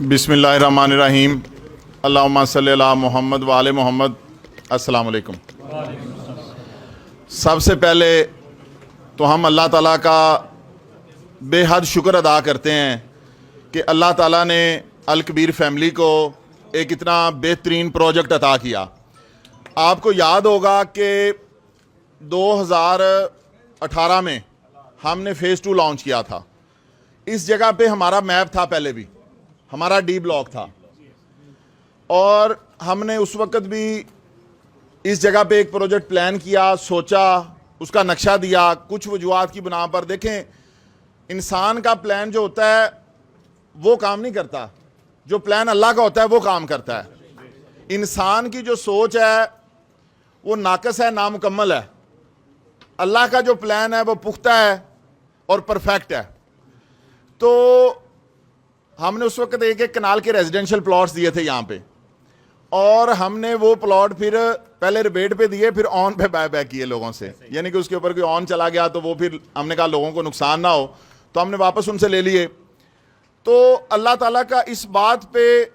बिस्मिल्लाहिर्रहमानिर्रहीम अल्लाहुम्मा सल्ली अला मोहम्मद व आले मोहम्मद। अस्सलाम वालेकुम। सबसे पहले तो हम अल्लाह ताला का बेहद शुक्र अदा करते हैं कि अल्लाह ताला ने अल कबीर फैमिली को एक इतना बेहतरीन प्रोजेक्ट अता किया। आपको याद होगा कि 2018 में हमने फ़ेज़ 2 लॉन्च किया था। इस जगह पे हमारा मैप था, पहले भी हमारा डी ब्लॉक था, और हमने उस वक्त भी इस जगह पे एक प्रोजेक्ट प्लान किया, सोचा, उसका नक्शा दिया। कुछ वजूहात की बुना पर देखें, इंसान का प्लान जो होता है वो काम नहीं करता, जो प्लान अल्लाह का होता है वो काम करता है। इंसान की जो सोच है वो नाकस है, नामुकम्मल है। अल्लाह का जो प्लान है वो पुख्ता है और परफेक्ट है। तो हमने उस वक्त एक एक कनाल के रेजिडेंशियल प्लॉट्स दिए थे यहाँ पे, और हमने वो प्लॉट फिर पहले रिबेट पे दिए, फिर ऑन पे बाय बैक किए लोगों से। यानी कि उसके ऊपर कोई ऑन चला गया तो वो फिर हमने कहा लोगों को नुकसान ना हो, तो हमने वापस उनसे ले लिए। तो अल्लाह ताला का इस बात पे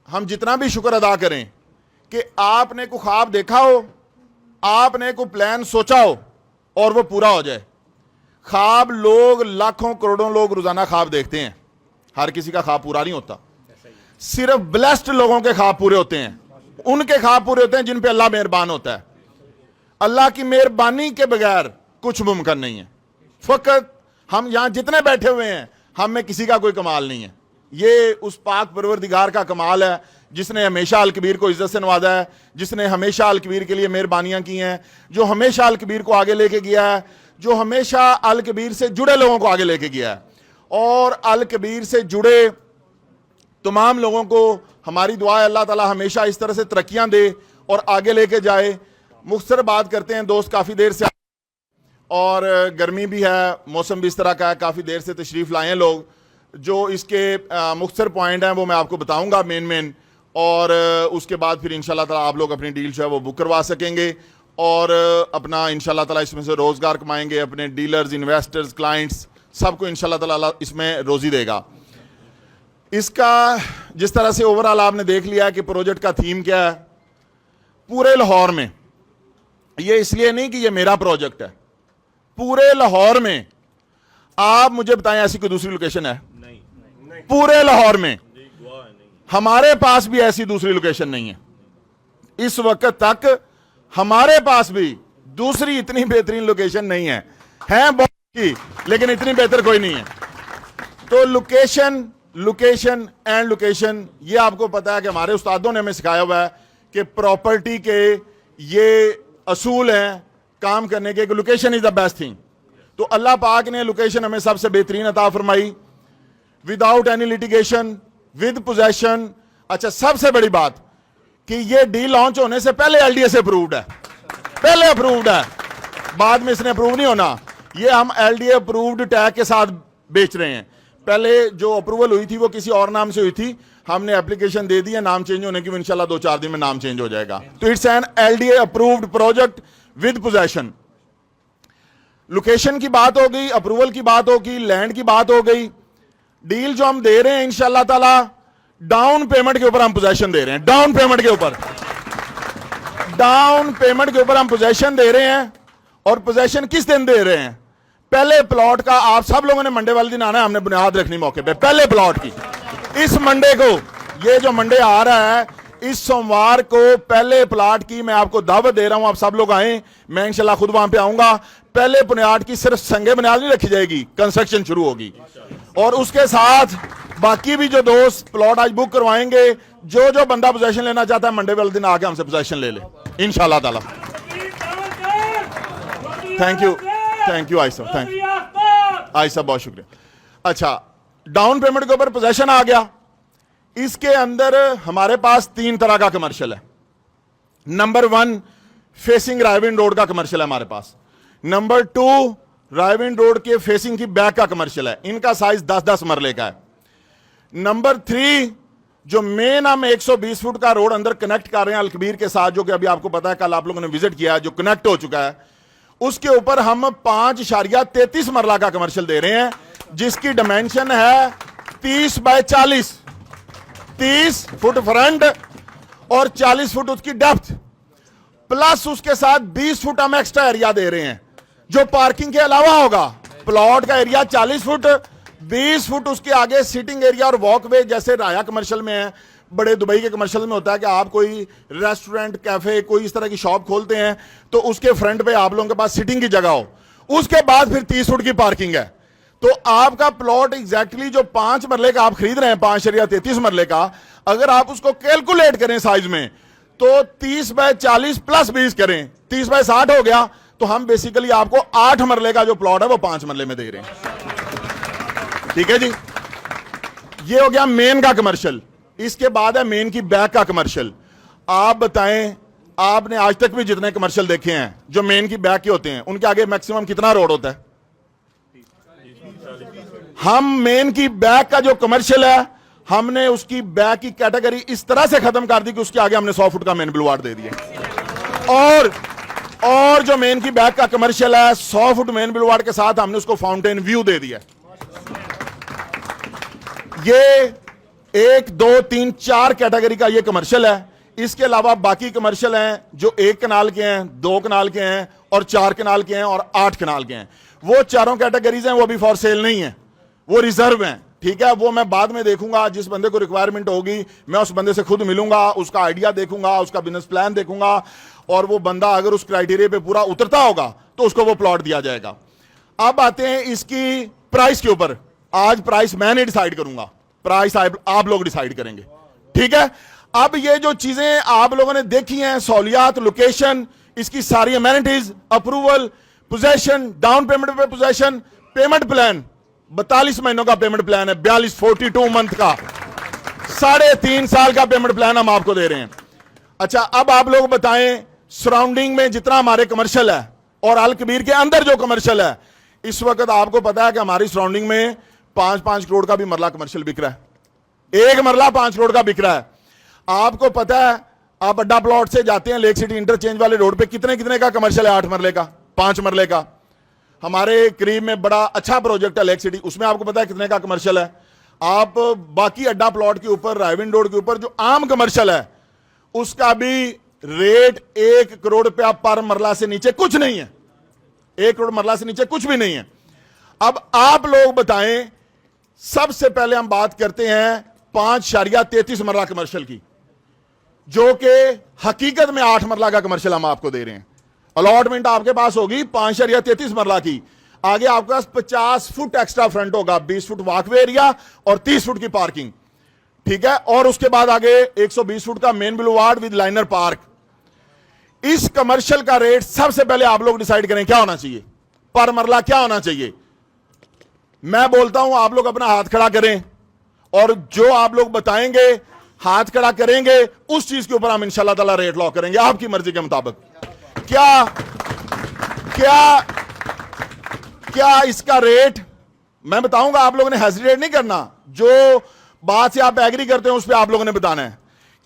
हम जितना भी शुक्र अदा करें कि आपने को ख्वाब देखा हो, आपने को प्लान सोचा हो और वो पूरा हो जाए। ख्वाब लोग, लाखों करोड़ों लोग रोजाना ख्वाब देखते हैं, हर किसी का ख्वाब पूरा नहीं होता। सिर्फ ब्लेस्ड लोगों के ख्वाब पूरे होते हैं, उनके ख्वाब पूरे होते हैं जिन पे अल्लाह मेहरबान होता है। अल्लाह की मेहरबानी के बगैर कुछ मुमकिन नहीं है। फकत हम यहां जितने बैठे हुए हैं, हम में किसी का कोई कमाल नहीं है। ये उस पाक परवरदिगार का कमाल है जिसने हमेशा अल कबीर को इज्जत से नवाजा है, जिसने हमेशा अल कबीर के लिए मेहरबानियां की हैं, जो हमेशा अल कबीर को आगे लेके गया है, जो हमेशा अल कबीर से जुड़े लोगों को आगे लेके गया है। और अल कबीर से जुड़े तमाम लोगों को हमारी दुआ है अल्लाह ताला हमेशा इस तरह से तरक्कियां दे और आगे लेके जाए। मुख्तसर बात करते हैं, दोस्त काफ़ी देर से, और गर्मी भी है, मौसम भी इस तरह का है, काफ़ी देर से तशरीफ़ लाए हैं लोग। जो इसके मुख्तसर पॉइंट हैं वो मैं आपको बताऊंगा मेन, और उसके बाद फिर इंशाल्लाह ताला आप लोग अपनी डील जो है वो बुक करवा सकेंगे और अपना इंशाल्लाह ताला इसमें से रोज़गार कमाएंगे। अपने डीलर्स, इन्वेस्टर्स, क्लाइंट्स सबको इंशाल्लाह ताला इसमें रोज़ी देगा। इसका जिस तरह से ओवरऑल आपने देख लिया कि प्रोजेक्ट का थीम क्या है पूरे लाहौर में। ये इसलिए नहीं कि ये मेरा प्रोजेक्ट है, पूरे लाहौर में आप मुझे बताएं ऐसी कोई दूसरी लोकेशन है? नहीं। पूरे लाहौर में हमारे पास भी ऐसी दूसरी लोकेशन नहीं है। इस वक्त तक हमारे पास भी दूसरी इतनी बेहतरीन लोकेशन नहीं है बहुत की, लेकिन इतनी बेहतर कोई नहीं है। तो लोकेशन एंड लोकेशन, ये आपको पता है कि हमारे उस्तादों ने हमें सिखाया हुआ है कि प्रॉपर्टी के ये असूल हैं काम करने के, location is the best thing. तो अल्लाह पाक ने लोकेशन हमें सबसे बेहतरीन अता फरमाई, without any litigation, with possession. अच्छा, सबसे बड़ी बात कि ये डील लॉन्च होने से पहले एलडीए से अप्रूव्ड है, पहले अप्रूव्ड है, बाद में इसने अप्रूव नहीं होना। ये हम एलडीए अप्रूव्ड टैग के साथ बेच रहे हैं। पहले जो अप्रूवल हुई थी वो किसी और नाम से हुई थी, हमने एप्लीकेशन दे दी है नाम चेंज होने की, इंशाल्लाह 2-4 दिन में नाम चेंज हो जाएगा। तो it's an LDA approved project with possession. Location की बात हो गई, अप्रूवल की बात हो गई, लैंड की बात हो गई। डील जो हम दे रहे हैं इंशाल्लाह ताला डाउन पेमेंट के ऊपर हम पोजेशन दे रहे हैं। डाउन पेमेंट के ऊपर हम पोजेशन दे रहे हैं। और पोजेशन किस दिन दे रहे हैं? पहले प्लॉट का आप सब लोगों ने मंडे वाले दिन आना है, हमने बुनियाद रखनी मौके पे पहले प्लॉट की। इस मंडे को, ये जो मंडे आ रहा है, इस सोमवार को पहले प्लॉट की मैं आपको दावत दे रहा हूं, आप सब लोग आए, मैं इंशाल्लाह खुद वहां पे आऊंगा। पहले बुनियाद की सिर्फ संगे बुनियाद नहीं रखी जाएगी, कंस्ट्रक्शन शुरू होगी। और उसके साथ बाकी भी जो दोस्त प्लॉट आज बुक करवाएंगे, जो बंदा पोजेशन लेना चाहता है मंडे वाले दिन आके हमसे पोजेशन ले ले इंशाल्लाह ताला। Thank you Ayesha, thank you Ayesha, बहुत शुक्रिया। अच्छा, डाउन पेमेंट के ऊपर पोजेशन आ गया। इसके अंदर हमारे पास 3 तरह का कमर्शियल है। नंबर 1 फेसिंग रायविंड रोड का कमर्शियल है हमारे पास। नंबर 2 रायविंड रोड के फेसिंग की बैक का कमर्शियल है, इनका साइज 10-10 मरले का है। नंबर 3 जो मेन हम 120 फुट का रोड अंदर कनेक्ट कर रहे हैं अल कबीर के साथ, जो कि अभी आपको पता है कल आप लोगों ने विजिट किया है, जो कनेक्ट हो चुका है, उसके ऊपर हम 5.33 मरला का कमर्शियल दे रहे हैं, जिसकी डायमेंशन है 30 बाय 40। 30 फुट फ्रंट और 40 फुट उसकी डेप्थ, प्लस उसके साथ 20 फुट हम एक्स्ट्रा एरिया दे रहे हैं जो पार्किंग के अलावा होगा। प्लॉट का एरिया 40 फुट, 20 फुट उसके आगे सिटिंग एरिया और वॉकवे, जैसे राया कमर्शियल में है, बड़े दुबई के कमर्शियल में होता है कि आप कोई रेस्टोरेंट, कैफे, कोई इस तरह की शॉप खोलते हैं तो उसके फ्रंट पे आप लोगों के पास सिटिंग की जगह हो, उसके बाद फिर 30 फुट की पार्किंग है। तो आपका प्लॉट एग्जैक्टली जो 5 मरले का आप खरीद रहे हैं, 5.33 मरले का, अगर आप उसको कैलकुलेट करें साइज में तो 30 बाय 40 प्लस 20 करें, 30 बाय 60 हो गया। तो हम बेसिकली आपको 8 मरले का जो प्लॉट है वो 5 मरले में दे रहे हैं। ठीक है जी, ये हो गया मेन का कमर्शियल। इसके बाद है मेन की बैक का कमर्शियल। आप बताएं, आपने आज तक भी जितने कमर्शियल देखे हैं जो मेन की बैक के होते हैं, उनके आगे मैक्सिमम कितना रोड होता है? हम मेन की बैक का जो कमर्शियल है, हमने उसकी बैक की कैटेगरी इस तरह से खत्म कर दी कि उसके आगे हमने 100 फुट का मेन बुलवार्ड दे दिया। और जो मेन की बैक का कमर्शियल है, 100 फुट मेन बुलवार्ड के साथ हमने उसको फाउंटेन व्यू दे दिया। ये 1, 2, 3, 4 कैटेगरी का ये कमर्शियल है। इसके अलावा बाकी कमर्शियल हैं जो 1 कनाल के हैं, 2 कनाल के हैं और 4 कनाल के हैं और 8 कनाल के हैं। वो चारों कैटेगरीज हैं, वो अभी फॉर सेल नहीं है, वो रिजर्व हैं। ठीक है, वो मैं बाद में देखूंगा, जिस बंदे को रिक्वायरमेंट होगी मैं उस बंदे से खुद मिलूंगा, उसका आइडिया देखूंगा, उसका बिजनेस प्लान देखूंगा, और वो बंदा अगर उस क्राइटेरिया पे पूरा उतरता होगा तो उसको वो प्लॉट दिया जाएगा। अब आते हैं इसकी प्राइस के ऊपर। आज प्राइस मैं नहीं डिसाइड करूंगा, प्राइस आप लोग डिसाइड करेंगे। ठीक है, अब ये जो चीजें आप लोगों ने देखी हैं, सहूलियात, लोकेशन, इसकी सारी amenities, approval, possession, down payment पे पोजेशन, पेमेंट प्लान 42 महीनों का पेमेंट प्लान है, 42 मंथ का, 3.5 साल का पेमेंट प्लान हम आपको दे रहे हैं। अच्छा, अब आप लोग बताएं, सराउंडिंग में जितना हमारे कमर्शियल है और अल कबीर के अंदर जो कमर्शियल है, इस वक्त आपको पता है कि हमारी सराउंडिंग में 5-5 करोड़ का भी मरला कमर्शियल बिक रहा है। एक मरला 5 करोड़ का बिक रहा है। आपको पता है, आप अड्डा प्लॉट से जाते हैं लेक सिटी इंटरचेंज वाले रोड पे, कितने का कमर्शियल है? 8 मरले का, 5 मरले का। हमारे करीब में बड़ा अच्छा प्रोजेक्ट है लेक सिटी, उसमें आपको पता है कितने का कमर्शियल है? आप बाकी अड्डा प्लॉट के ऊपर, रायविंड रोड के ऊपर जो आम कमर्शियल है, उसका भी रेट 1 करोड़ रुपया पर मरला से नीचे कुछ नहीं है। 1 करोड़ मरला से नीचे कुछ भी नहीं है। अब आप लोग बताएं, सबसे पहले हम बात करते हैं 5.33 मरला कमर्शियल की, जो कि हकीकत में 8 मरला का कमर्शियल हम आपको दे रहे हैं। अलॉटमेंट आपके पास होगी 5.33 मरला की, आगे आपके पास 50 फुट एक्स्ट्रा फ्रंट होगा, 20 फुट वॉकवे एरिया और 30 फुट की पार्किंग। ठीक है, और उसके बाद आगे 120 फुट का main boulevard with liner park. इस कमर्शियल का रेट सबसे पहले आप लोग डिसाइड करें क्या होना चाहिए, पर मरला क्या होना चाहिए। मैं बोलता हूं, आप लोग अपना हाथ खड़ा करें और जो आप लोग बताएंगे, हाथ खड़ा करेंगे, उस चीज के ऊपर हम इंशाल्लाह ताला रेट लॉक करेंगे आपकी मर्जी के मुताबिक। क्या क्या क्या इसका रेट मैं बताऊंगा, आप लोगों ने हेजिटेट नहीं करना, जो बात से आप एग्री करते हैं उस पर आप लोगों ने बताना है।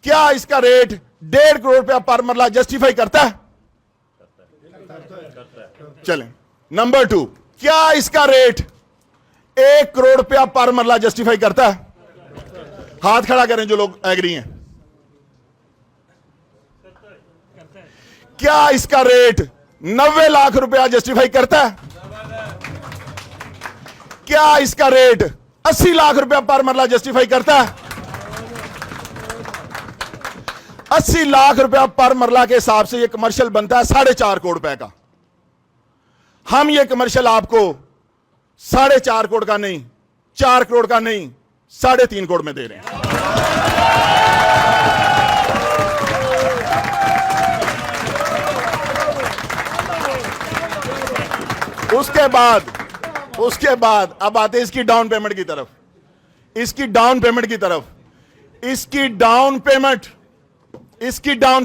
क्या इसका रेट 1.5 करोड़ रुपया पर मरला जस्टिफाई करता है? चलें, नंबर 2, क्या इसका रेट 1 करोड़ रुपया पर मरला जस्टिफाई करता है? हाथ खड़ा करें जो लोग एग्री हैं। क्या इसका रेट 90 लाख रुपया जस्टिफाई करता है? क्या इसका रेट 80 लाख रुपया पर मरला जस्टिफाई करता है? 80 लाख रुपया पर मरला के हिसाब से यह कमर्शियल बनता है 4.5 करोड़ रुपए का। हम यह कमर्शियल आपको 4.5 करोड़ का नहीं, 4 करोड़ का नहीं, 3.5 करोड़ में दे रहे हैं। उसके बाद अब आते हैं इसकी डाउन पेमेंट की तरफ। इसकी डाउन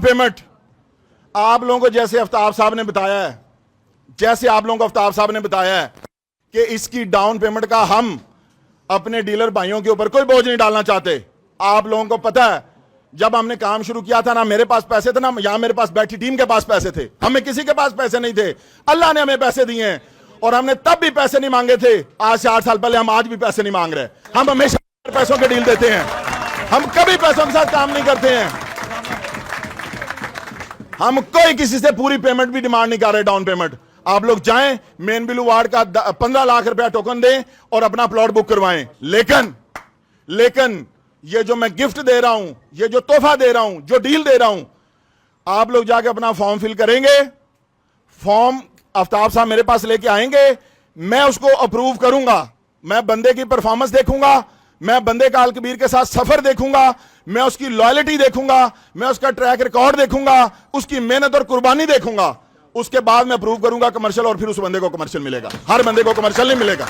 पेमेंट आप लोगों को जैसे आफ्ताब साहब ने बताया है, कि इसकी डाउन पेमेंट का हम अपने डीलर भाइयों के ऊपर कोई बोझ नहीं डालना चाहते। आप लोगों को पता है, जब हमने काम शुरू किया था, ना मेरे पास पैसे थे, ना यहां मेरे पास बैठी टीम के पास पैसे थे, हमें किसी के पास पैसे नहीं थे। अल्लाह ने हमें पैसे दिए हैं और हमने तब भी पैसे नहीं मांगे थे। आज से 8 साल पहले, हम आज भी पैसे नहीं मांग रहे। हम हमेशा पैसों के डील देते हैं। हम कभी पैसों के साथ काम नहीं करते हैं। हम कोई किसी से पूरी पेमेंट भी डिमांड नहीं कर रहे, डाउन पेमेंट। आप लोग जाएं, मेन बिलू वार्ड का 15 लाख रुपया टोकन दें और अपना प्लॉट बुक करवाएं। लेकिन ये जो मैं गिफ्ट दे रहा हूं, ये जो तोहफा दे रहा हूं, जो डील दे रहा हूं, आप लोग जाके अपना फॉर्म फिल करेंगे। फॉर्म आफ्ताब साहब मेरे पास लेके आएंगे, मैं उसको अप्रूव करूंगा। मैं बंदे की परफॉर्मेंस देखूंगा, मैं बंदे का अल कबीर के साथ सफर देखूंगा, मैं उसकी लॉयल्टी देखूंगा, मैं उसका ट्रैक रिकॉर्ड देखूंगा, उसकी मेहनत और कुर्बानी देखूंगा। उसके बाद मैं अप्रूव करूंगा कमर्शियल, और फिर उस बंदे को कमर्शियल मिलेगा। हर बंदे को कमर्शियल नहीं मिलेगा,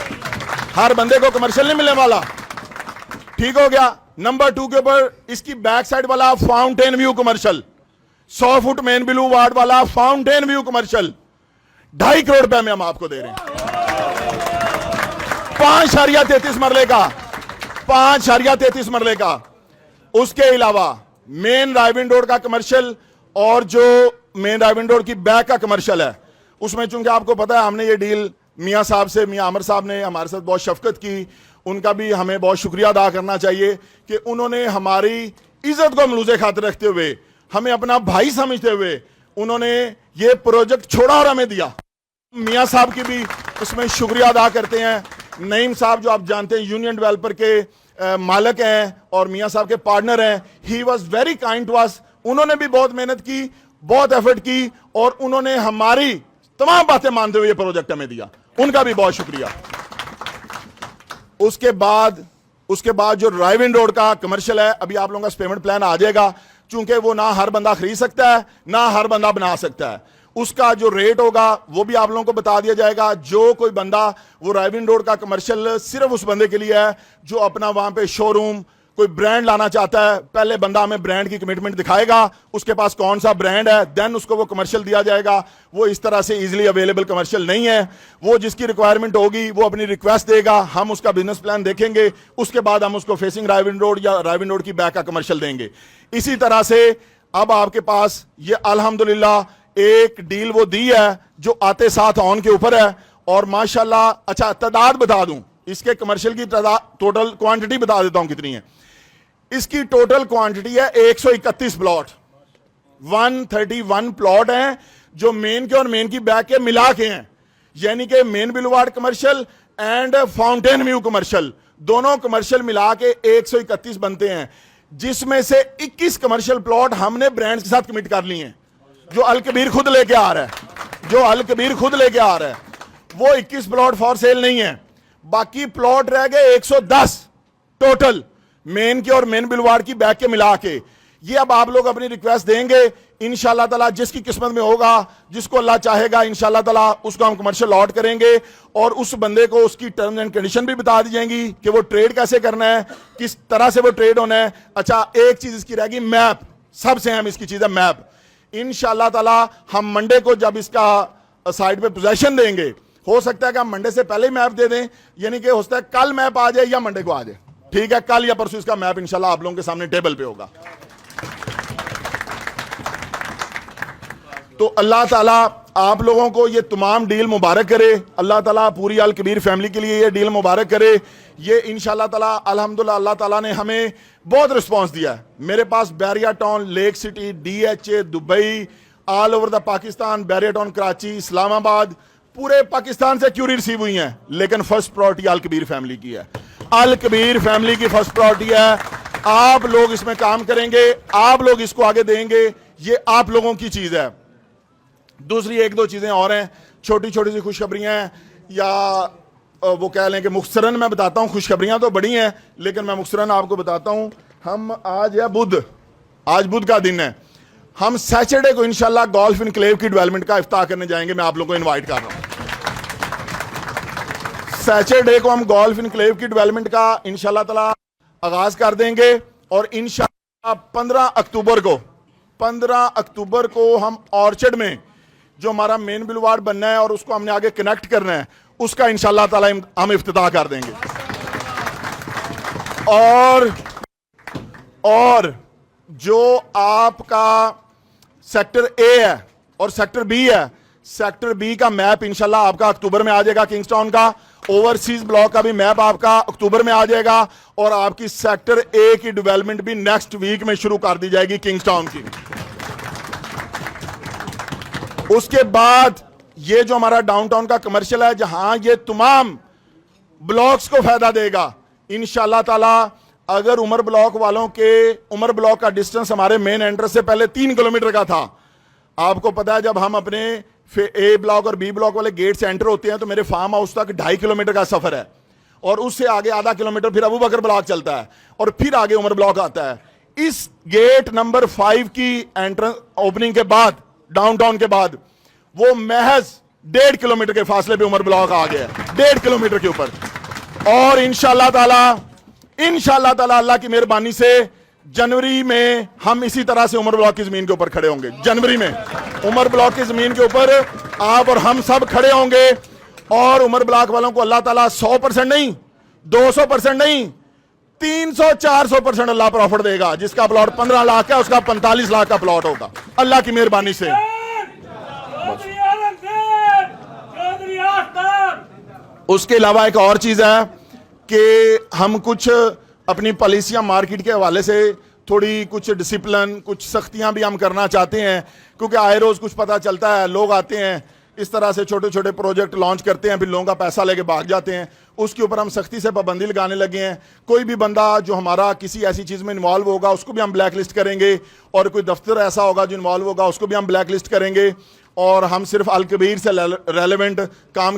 हर बंदे को कमर्शियल नहीं मिलने वाला। ठीक हो गया। नंबर 2 के ऊपर इसकी बैक साइड वाला fountain view commercial, 100 foot main boulevard वाला फाउंटेन व्यू कमर्शियल 2.5 करोड़ रुपए में हम आपको दे रहे हैं। 5.33 मरले का, 5.33 मरले का। उसके अलावा मेन रायविंड रोड का कमर्शियल और जो मेन रायविंड रोड की बैक का कमर्शियल है, उसमें चूंकि आपको पता है हमने ये डील मियां साहब से, मियां आमिर साहब ने हमारे साथ बहुत शफकत की, उनका भी हमें बहुत शुक्रिया अदा करना चाहिए कि उन्होंने हमारी इज्जत को मलूज़े खातिर रखते हुए, हमें अपना भाई समझते हुए उन्होंने ये प्रोजेक्ट छोड़ा और हमें दिया। मियां साहब की भी इसमें शुक्रिया अदा करते हैं। नईम साहब जो आप जानते हैं यूनियन डेवलपर के मालिक हैं और मियां साहब के पार्टनर हैं, he was very kind to us. उन्होंने भी बहुत मेहनत की, बहुत एफर्ट की और उन्होंने हमारी तमाम बातें मानते हुए ये प्रोजेक्ट हमें दिया, उनका भी बहुत शुक्रिया। उसके बाद जो रायविंड रोड का कमर्शियल है, अभी आप लोगों का पेमेंट प्लान आ जाएगा, चूंकि वो ना हर बंदा खरीद सकता है ना हर बंदा बना सकता है। उसका जो रेट होगा वो भी आप लोगों को बता दिया जाएगा। जो कोई बंदा, वो रायविंड रोड का कमर्शियल सिर्फ उस बंदे के लिए है जो अपना वहां पे शोरूम, कोई ब्रांड लाना चाहता है। पहले बंदा हमें ब्रांड की कमिटमेंट दिखाएगा, उसके पास कौन सा ब्रांड है, देन उसको वो कमर्शियल दिया जाएगा। वो इस तरह से इजीली अवेलेबल कमर्शियल नहीं है। वो जिसकी रिक्वायरमेंट होगी वो अपनी रिक्वेस्ट देगा, हम उसका बिजनेस प्लान देखेंगे, उसके बाद हम उसको फेसिंग रायविंड रोड या रायविंड रोड की बैक का कमर्शियल देंगे। इसी तरह से अब आपके पास ये अल्हम्दुलिल्लाह एक डील वो दी है जो आते साथ ऑन के ऊपर है। और माशाल्लाह, अच्छा तादाद बता दूं, इसके कमर्शियल की टोटल क्वांटिटी बता देता हूं कितनी है। इसकी टोटल क्वांटिटी है 131 प्लॉट, 131 प्लॉट हैं जो मेन के और मेन की बैक के मिला के हैं, यानी कि main boulevard commercial and fountain view commercial, दोनों कमर्शियल मिला के 131 बनते हैं, जिसमें से 21 कमर्शियल प्लॉट हमने ब्रांड्स के साथ कमिट कर लिए हैं, जो अल कबीर खुद लेके आ रहा है, जो अल कबीर खुद लेके आ रहा है। वो 21 प्लॉट फॉर सेल नहीं है, बाकी प्लॉट रह गए 110 टोटल, मेन के और मेन बुलवार्ड की बैक के मिला के। ये अब आप लोग अपनी रिक्वेस्ट देंगे, इंशाल्लाह ताला जिसकी किस्मत में होगा, जिसको अल्लाह चाहेगा, इंशाल्लाह ताला उसको हम कमर्शियल लॉट करेंगे। और उस बंदे को उसकी टर्म्स एंड कंडीशन भी बता दी जाएंगी कि वो ट्रेड कैसे करना है, किस तरह से वो ट्रेड होना है। अच्छा, एक चीज इसकी रहेगी, मैप, सबसे अहम इसकी चीज है मैप। इंशाल्लाह ताला हम मंडे को जब इसका साइड पे पोजेशन देंगे, हो सकता है कि हम मंडे से पहले ही मैप दे दें, यानी कि हो सकता है कल मैप आ जाए या मंडे को आ जाए, ठीक है, कल या परसों इसका मैप इंशाल्लाह आप लोगों के सामने टेबल पे होगा। तो अल्लाह ताला आप लोगों को ये तमाम डील मुबारक करे, अल्लाह ताला पूरी अल कबीर फैमिली के लिए ये डील मुबारक करे। ये इंशाल्लाह ताला अल्हम्दुलिल्लाह अल्लाह ताला ने हमें बहुत रिस्पांस दिया है। मेरे पास Bahria Town, Lake City, DHA, Dubai, all over the Pakistan, Bahria Town, Karachi, Islamabad, पूरे पाकिस्तान से क्यूरी रिसीव हुई हैं, लेकिन first priority Al Kabir family की है। अल कबीर फैमिली की फर्स्ट प्रायोरिटी है। आप लोग इसमें काम करेंगे, आप लोग इसको आगे देंगे, ये आप लोगों की चीज है। दूसरी एक दो चीजें और हैं, छोटी छोटी सी खुशखबरियां हैं, या वो कह लें कि मुख्तसरन मैं बताता हूं। खुशखबरियां तो बड़ी हैं, लेकिन मैं मुख्तसरन आपको बताता हूं। हम आज है बुध, आज बुध का दिन है, हम सैटरडे को इंशाल्लाह गोल्फ इनक्लेव की डेवलपमेंट का इफ्ताह करने जाएंगे। मैं आप लोगों को इनवाइट कर रहा हूं। सैटरडे को हम गोल्फ इनक्लेव की डेवलपमेंट का इंशाल्लाह ताला आगाज कर देंगे। और इंशाल्लाह 15 अक्टूबर को हम ऑर्चर्ड में जो हमारा मेन बुलवार्ड बनना है और उसको हमने आगे कनेक्ट करना है, उसका इंशाल्लाह ताला हम इफ्तिताह कर देंगे। और जो आपका सेक्टर ए है और सेक्टर बी है, सेक्टर बी का मैप इंशाल्लाह आपका अक्टूबर में आ जाएगा किंग्सटाउन का, ओवरसीज ब्लॉक का भी मैप आपका अक्टूबर में आ जाएगा और आपकी सेक्टर ए की डेवलपमेंट भी नेक्स्ट वीक में शुरू कर दी जाएगी किंग्सटाउन की। उसके बाद ये जो हमारा डाउनटाउन का कमर्शियल है, जहां ये तमाम ब्लॉक्स को फायदा देगा इंशाल्लाह ताला। अगर उमर ब्लॉक वालों के उमर ब्लॉक का डिस्टेंस हमारे मेन एंट्रेंस से पहले 3 किलोमीटर का था। आपको पता है जब हम अपने ए ब्लॉक और बी ब्लॉक वाले गेट से एंटर होते हैं तो मेरे फार्म हाउस तक 2.5 किलोमीटर का सफर है और उससे आगे आधा किलोमीटर फिर अबू बकर ब्लॉक चलता है और फिर आगे उमर ब्लॉक आता है। इस गेट नंबर 5 की एंट्रेंस ओपनिंग के बाद, डाउनटाउन के बाद, वो महज 1.5 किलोमीटर के फासले पे उमर ब्लॉक आ गया, 1.5 किलोमीटर के ऊपर। और इंशाल्लाह ताला अल्लाह की मेहरबानी से जनवरी में हम इसी तरह से उमर ब्लॉक की जमीन के ऊपर खड़े होंगे। जनवरी में उमर ब्लॉक की जमीन के ऊपर आप और हम सब खड़े होंगे और उमर ब्लॉक वालों को अल्लाह ताला 100% नहीं, 200% नहीं, 300-400% अल्लाह प्रॉफिट देगा। जिसका प्लॉट 15 लाख है उसका 45 लाख का प्लॉट होगा अल्लाह की मेहरबानी से। उसके अलावा एक और चीज है कि हम कुछ अपनी पॉलिसियां मार्केट के हवाले से थोड़ी कुछ डिसिप्लिन, कुछ सख्तियां भी हम करना चाहते हैं, क्योंकि आए रोज कुछ पता चलता है लोग आते हैं इस तरह से छोटे छोटे प्रोजेक्ट लॉन्च करते हैं, फिर लोगों का पैसा लेके भाग जाते हैं। उसके ऊपर हम सख्ती से पाबंदी लगाने लगे हैं। कोई भी बंदा जो हमारा किसी ऐसी चीज़ में इन्वॉल्व होगा उसको भी हम ब्लैक लिस्ट करेंगे और कोई दफ्तर ऐसा होगा जो इन्वॉल्व होगा उसको भी हम ब्लैक लिस्ट करेंगे और हम सिर्फ अल कबीर से रेलेवेंट काम